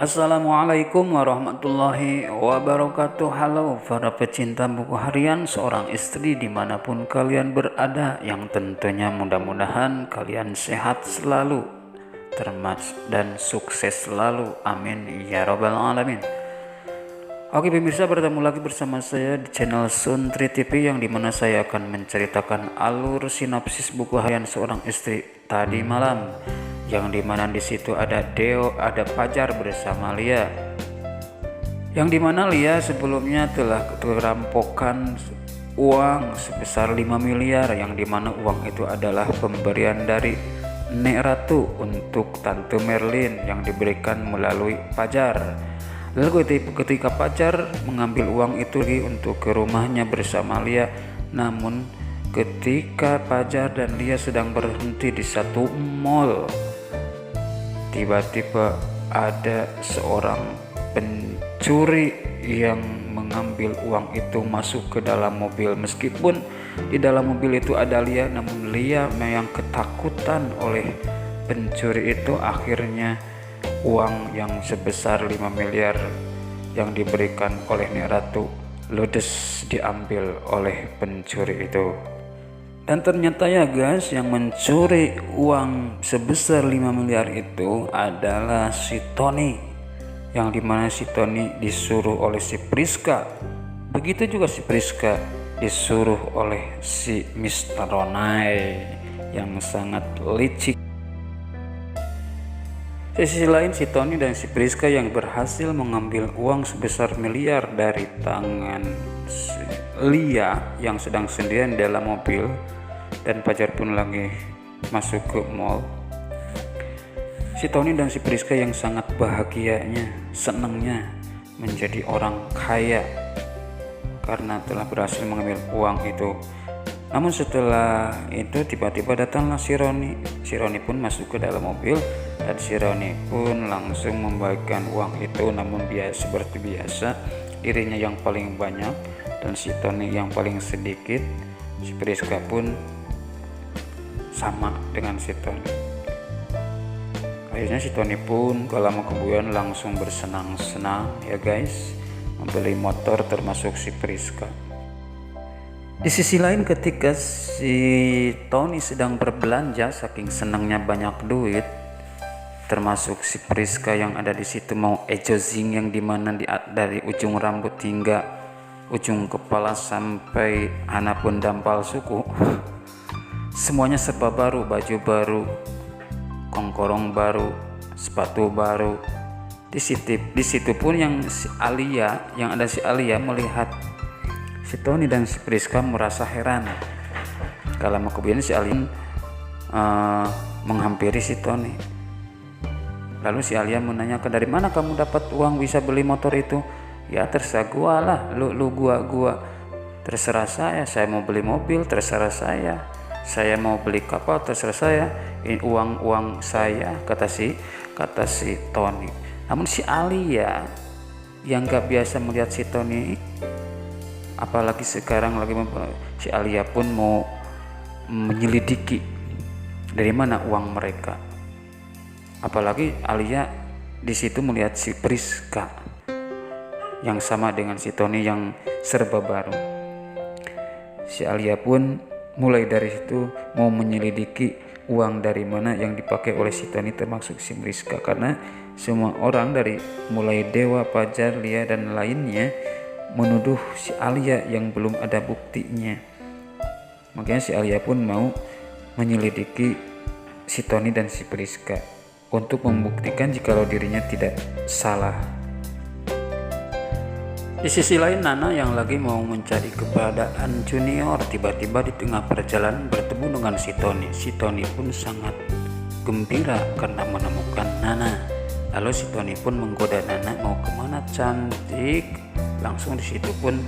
Assalamualaikum warahmatullahi wabarakatuh. Halo para pecinta buku harian seorang istri dimanapun kalian berada, yang tentunya mudah-mudahan kalian sehat selalu dan sukses selalu, amin ya robbal alamin. Oke pemirsa, bertemu lagi bersama saya di channel Suntri TV, yang dimana saya akan menceritakan alur sinopsis buku harian seorang istri tadi malam, yang dimana di situ ada Deo, ada Fajar bersama Lia, yang dimana Lia sebelumnya telah kerampokan uang sebesar 5 miliar, yang dimana uang itu adalah pemberian dari Nek Ratu untuk Tante Merlin yang diberikan melalui Fajar. Lalu ketika Fajar mengambil uang itu untuk ke rumahnya bersama Lia, namun ketika Fajar dan Lia sedang berhenti di satu mall, tiba-tiba ada seorang pencuri yang mengambil uang itu masuk ke dalam mobil. Meskipun di dalam mobil itu ada Lia, namun Lia yang ketakutan oleh pencuri itu, akhirnya uang yang sebesar 5 miliar yang diberikan oleh Nek Ratu ludes diambil oleh pencuri itu. Dan ternyata ya guys, yang mencuri uang sebesar 5 miliar itu adalah si Tony, yang dimana si Tony disuruh oleh si Priska. Begitu juga si Priska disuruh oleh si Mr. Ronai yang sangat licik. Di sisi lain, si Tony dan si Priska yang berhasil mengambil uang sebesar miliar dari tangan si Lia yang sedang sendirian dalam mobil, dan Fajar pun lagi masuk ke mall. Si Tony dan si Priska yang sangat bahagianya, senangnya menjadi orang kaya karena telah berhasil mengambil uang itu. Namun setelah itu tiba-tiba datanglah si Roni. Si Roni pun masuk ke dalam mobil, dan si Roni pun langsung membagikan uang itu. Namun seperti biasa, dirinya yang paling banyak dan si Tony yang paling sedikit. Si Priska pun sama dengan si Tony. Akhirnya si Tony pun gak lama kemudian langsung bersenang-senang ya guys, membeli motor termasuk si Priska. Di sisi lain, ketika si Tony sedang berbelanja saking senangnya banyak duit, termasuk si Priska yang ada di situ mau ejozing, yang dimana dari ujung rambut hingga ujung kepala sampai anak pun dampal suku, semuanya serba baru, baju baru, kongkorong baru, sepatu baru. Di situ pun yang ada si Alia melihat si Tony dan si Priska merasa heran. Kalau mau kemudian si Alia menghampiri si Tony. Lalu si Alia menanyakan, dari mana kamu dapat uang bisa beli motor itu? Ya terserah gua lah, lu gua. Terserah saya mau beli mobil terserah saya mau beli kapal terserah saya, ini uang saya, kata si Tony. Namun si Alia yang gak biasa melihat si Tony, apalagi sekarang lagi si Alia pun mau menyelidiki dari mana uang mereka. Apalagi Alia di situ melihat si Priska yang sama dengan si Tony yang serba baru. Si Alia pun mulai dari situ mau menyelidiki uang dari mana yang dipakai oleh si Tony termasuk si Priska, karena semua orang dari mulai Dewa, Fajar, Lia dan lainnya menuduh si Alia yang belum ada buktinya. Makanya si Alia pun mau menyelidiki si Tony dan si Priska untuk membuktikan jikalau dirinya tidak salah. Di sisi lain, Nana yang lagi mau mencari keberadaan Junior, tiba-tiba di tengah perjalanan bertemu dengan si Tony. Si Tony pun sangat gembira karena menemukan Nana. Lalu si Tony pun menggoda Nana, mau kemana cantik? Langsung di situ pun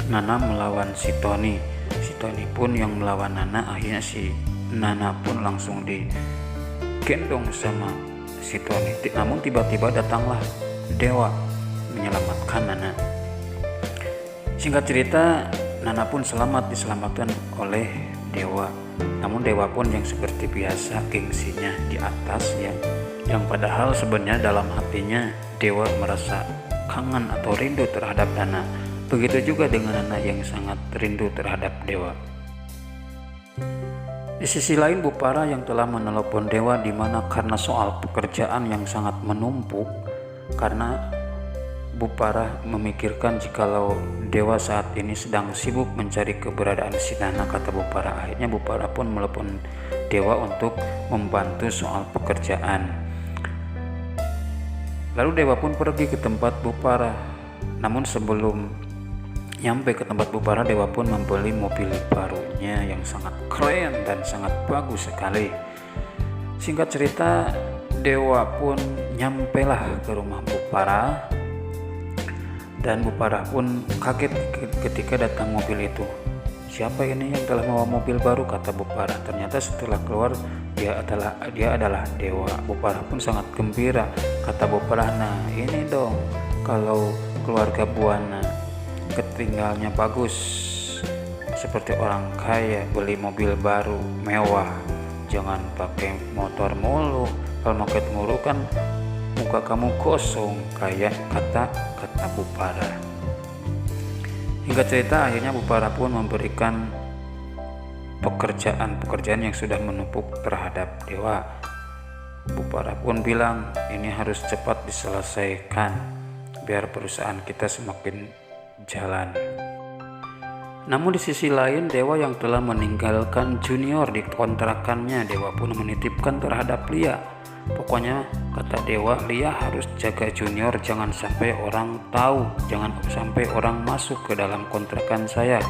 Nana melawan si Tony. Si Tony pun yang melawan Nana. Akhirnya si Nana pun langsung digendong sama si Tony. Namun tiba-tiba datanglah Dewa menyelamatkan Nana. Singkat cerita, Nana pun diselamatkan oleh Dewa. Namun Dewa pun yang seperti biasa gengsinya di atas ya, yang padahal sebenarnya dalam hatinya Dewa merasa kangen atau rindu terhadap Nana. Begitu juga dengan Nana yang sangat rindu terhadap Dewa. Di sisi lain Bupara yang telah menelepon Dewa, dimana karena soal pekerjaan yang sangat menumpuk, karena Bupara memikirkan jikalau Dewa saat ini sedang sibuk mencari keberadaan si Nana, kata Bupara. Akhirnya Bupara pun menelepon Dewa untuk membantu soal pekerjaan. Lalu Dewa pun pergi ke tempat Bupara. Namun sebelum nyampe ke tempat Bupara, Dewa pun membeli mobil barunya yang sangat keren dan sangat bagus sekali. Singkat cerita, Dewa pun nyampelah ke rumah Bupara. Dan Bupara pun kaget ketika datang mobil itu. Siapa ini yang telah membawa mobil baru, kata Bupara. Ternyata setelah keluar dia adalah Dewa. Bupara pun sangat gembira, kata Bupara. Nah ini dong, kalau keluarga Buana ketinggalnya bagus seperti orang kaya, beli mobil baru mewah, jangan pakai motor mulu. Kalau pakai mulu kan muka kamu kosong, kayak kata Bupara. Hingga cerita akhirnya Bupara pun memberikan pekerjaan yang sudah menumpuk terhadap Dewa. Bupara pun bilang ini harus cepat diselesaikan biar perusahaan kita semakin jalan. Namun di sisi lain Dewa yang telah meninggalkan Junior di kontrakannya, Dewa pun menitipkan terhadap Lia. Pokoknya kata Dewa, Lia harus jaga Junior, jangan sampai orang tahu, jangan sampai orang masuk ke dalam kontrakan saya,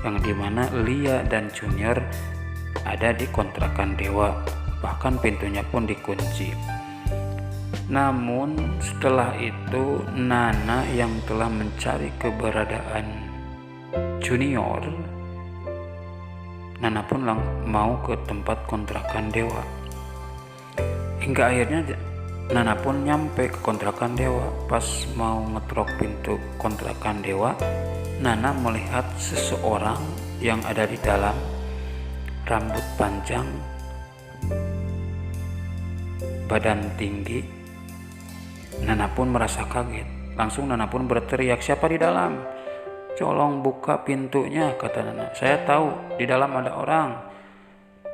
yang dimana Lia dan Junior ada di kontrakan Dewa, bahkan pintunya pun dikunci. Namun setelah itu Nana yang telah mencari keberadaan Junior, Nana pun mau ke tempat kontrakan Dewa. Hingga akhirnya Nana pun nyampe ke kontrakan Dewa. Pas mau ngetrok pintu kontrakan Dewa, Nana melihat seseorang yang ada di dalam, rambut panjang, badan tinggi. Nana pun merasa kaget. Langsung Nana pun berteriak, siapa di dalam? Colong buka pintunya, kata Nana. Saya tahu di dalam ada orang.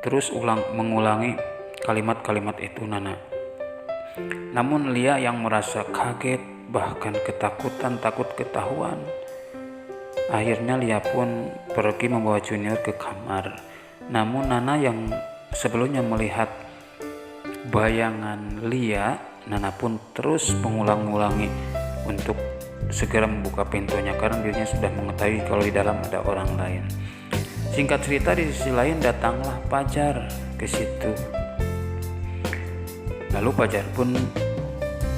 Terus mengulangi kalimat-kalimat itu Nana. Namun Lia yang merasa kaget, bahkan ketakutan, takut ketahuan. Akhirnya Lia pun pergi membawa Junior ke kamar. Namun Nana yang sebelumnya melihat bayangan Lia, Nana pun terus mengulang-ulangi untuk segera membuka pintunya karena dirinya sudah mengetahui kalau di dalam ada orang lain. Singkat cerita, di sisi lain datanglah Pajar ke situ. Lalu Pajar pun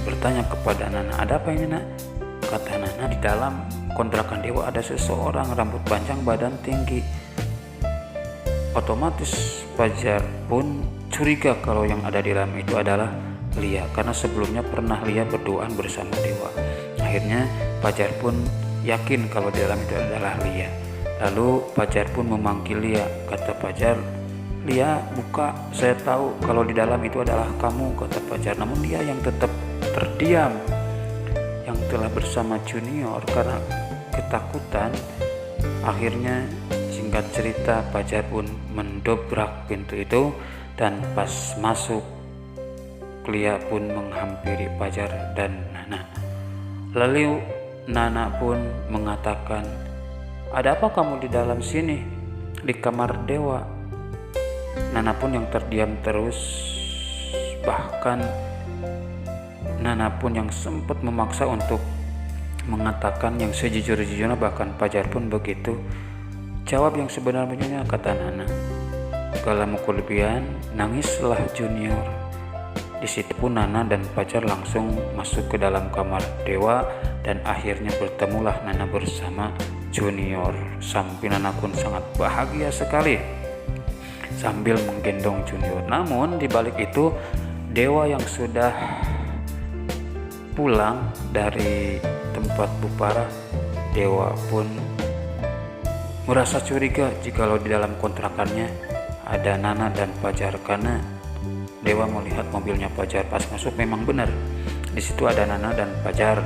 bertanya kepada Nana, ada apa ini Nak? Kata Nana, di dalam kontrakan Dewa ada seseorang, rambut panjang, badan tinggi. Otomatis Pajar pun curiga kalau yang ada di dalam itu adalah Lia, karena sebelumnya pernah Lia berduaan bersama Dewa. Akhirnya Pajar pun yakin kalau di dalam itu adalah Lia. Lalu Pajar pun memanggil Lia. Kata Pajar, Lia buka, saya tahu kalau di dalam itu adalah kamu, kata Pajar. Namun dia yang tetap terdiam, yang telah bersama Junior karena ketakutan. Akhirnya singkat cerita Pajar pun mendobrak pintu itu, dan pas masuk Lia pun menghampiri Pajar dan Nana. Lalu Nana pun mengatakan, ada apa kamu di dalam sini, di kamar Dewa? Nana pun yang terdiam terus, bahkan Nana pun yang sempat memaksa untuk mengatakan yang sejujur-jujurnya, bahkan Pajar pun begitu. Jawab yang sebenarnya, kata Nana. Kala kelebihan, nangislah Junior. Di situ pun Nana dan Pajar langsung masuk ke dalam kamar Dewa, dan akhirnya bertemulah Nana bersama Junior. Sampai Nana pun sangat bahagia sekali sambil menggendong Junior. Namun di balik itu Dewa yang sudah pulang dari tempat Bupara, Dewa pun merasa curiga jikalau di dalam kontrakannya ada Nana dan Pajar, karena Dewa melihat mobilnya Fajar. Pas masuk memang benar, di situ ada Nana dan Fajar.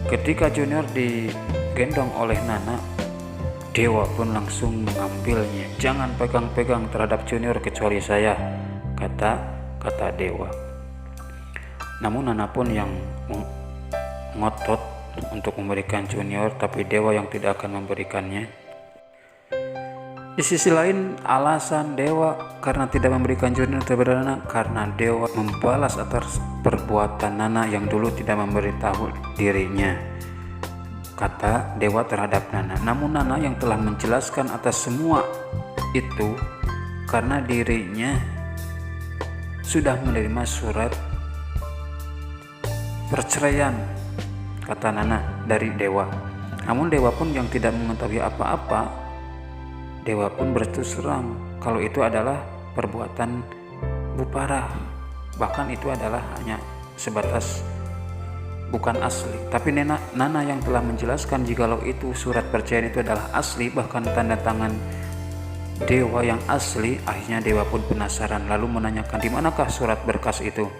Ketika Junior digendong oleh Nana, Dewa pun langsung mengambilnya. "Jangan pegang-pegang terhadap Junior kecuali saya," kata Dewa. Namun Nana pun yang ngotot untuk memberikan Junior, tapi Dewa yang tidak akan memberikannya. Di sisi lain, alasan Dewa karena tidak memberikan Junior sederhana karena Dewa membalas atas perbuatan Nana yang dulu tidak memberitahu dirinya, kata Dewa terhadap Nana. Namun Nana yang telah menjelaskan atas semua itu karena dirinya sudah menerima surat perceraian, kata Nana, dari Dewa. Namun Dewa pun yang tidak mengetahui apa-apa, Dewa pun berterus terang kalau itu adalah perbuatan Bu Parah. Bahkan itu adalah hanya sebatas bukan asli. Tapi Nana yang telah menjelaskan jikalau itu surat perceraian itu adalah asli, bahkan tanda tangan Dewa yang asli. Akhirnya Dewa pun penasaran lalu menanyakan di manakah surat berkas itu.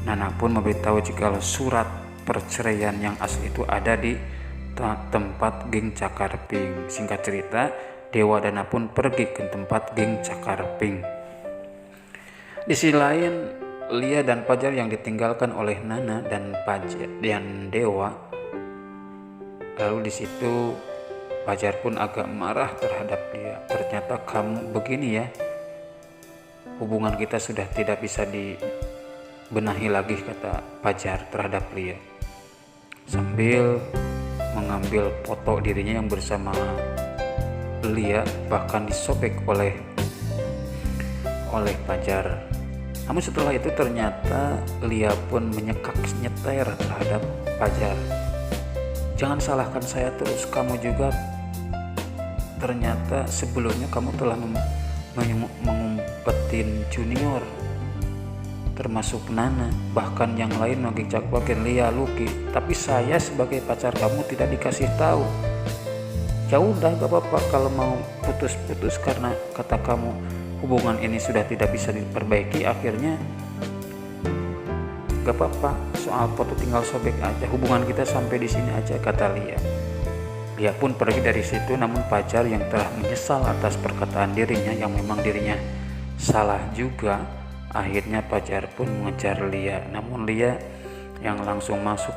Nana pun memberitahu jikalau surat perceraian yang asli itu ada di tempat geng Cakarping. Singkat cerita, Dewa dan Nana pun pergi ke tempat geng Cakarping. Di sisi lain, Lia dan Fajar yang ditinggalkan oleh Nana dan Fajar dan Dewa. Lalu di situ Fajar pun agak marah terhadap Lia. "Ternyata kamu begini ya. Hubungan kita sudah tidak bisa dibenahi lagi," kata Fajar terhadap Lia. Sambil mengambil foto dirinya yang bersama Lia, bahkan disobek oleh Fajar. Namun setelah itu ternyata Lia pun nyetir terhadap Fajar. "Jangan salahkan saya terus, kamu juga ternyata sebelumnya kamu telah mengumpetin Junior, termasuk Nana, bahkan yang lain menggicak-gicak Lia, Lucky. Tapi saya sebagai pacar kamu tidak dikasih tahu. Ya udah, gak apa-apa kalau mau putus-putus karena kata kamu hubungan ini sudah tidak bisa diperbaiki. Akhirnya gak apa-apa, soal foto tinggal sobek aja, hubungan kita sampai di sini aja," kata Lia. Lia pun pergi dari situ. Namun Fajar yang telah menyesal atas perkataan dirinya yang memang dirinya salah juga. Akhirnya Fajar pun mengejar Lia. Namun Lia yang langsung masuk,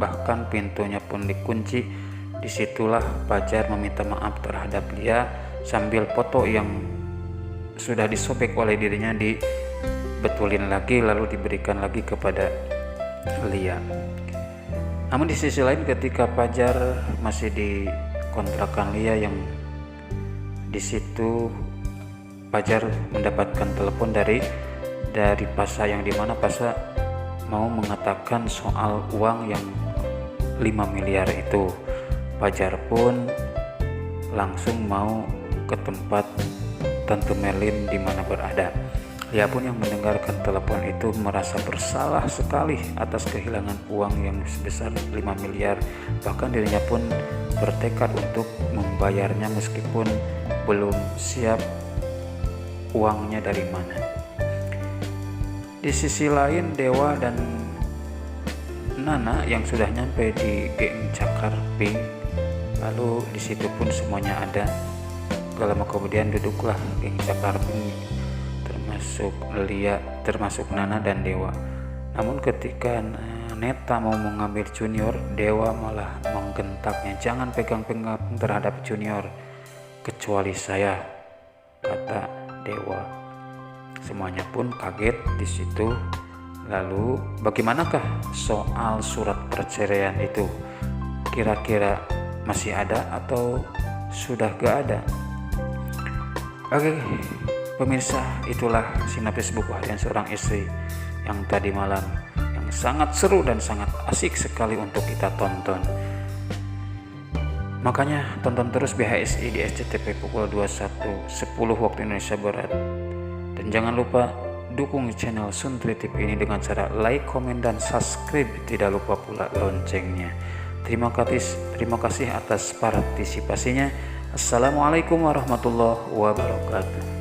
bahkan pintunya pun dikunci. Disitulah Fajar meminta maaf terhadap Lia sambil foto yang sudah disobek oleh dirinya dibetulin lagi lalu diberikan lagi kepada Lia. Namun di sisi lain, ketika Fajar masih di kontrakan Lia, yang di situ Fajar mendapatkan telepon dari Pasha, yang dimana Pasha mau mengatakan soal uang yang 5 miliar itu. Fajar pun langsung mau ke tempat Tante Merlin di mana berada. Lia pun yang mendengarkan telepon itu merasa bersalah sekali atas kehilangan uang yang sebesar 5 miliar. Bahkan dirinya pun bertekad untuk membayarnya meskipun belum siap uangnya dari mana. Di sisi lain, Dewa dan Nana yang sudah nyampe di geng Cakarping. Lalu di situ pun semuanya ada. Gak lama kemudian duduklah geng Cakarping, termasuk Lia, termasuk Nana dan Dewa. Namun ketika Neta mau mengambil Junior, Dewa malah menggentaknya. "Jangan pegang-pegang terhadap Junior kecuali saya," kata Dewa. Semuanya pun kaget di situ. Lalu bagaimanakah soal surat perceraian itu? Kira-kira masih ada atau sudah gak ada? Oke, pemirsa, itulah sinopsis buku harian seorang istri yang tadi malam, yang sangat seru dan sangat asik sekali untuk kita tonton. Makanya tonton terus BHSI di SCTV pukul 21.10 waktu Indonesia Barat. Dan jangan lupa dukung channel Suntri TV ini dengan cara like, komen, dan subscribe. Tidak lupa pula loncengnya. Terima kasih atas partisipasinya. Assalamualaikum warahmatullahi wabarakatuh.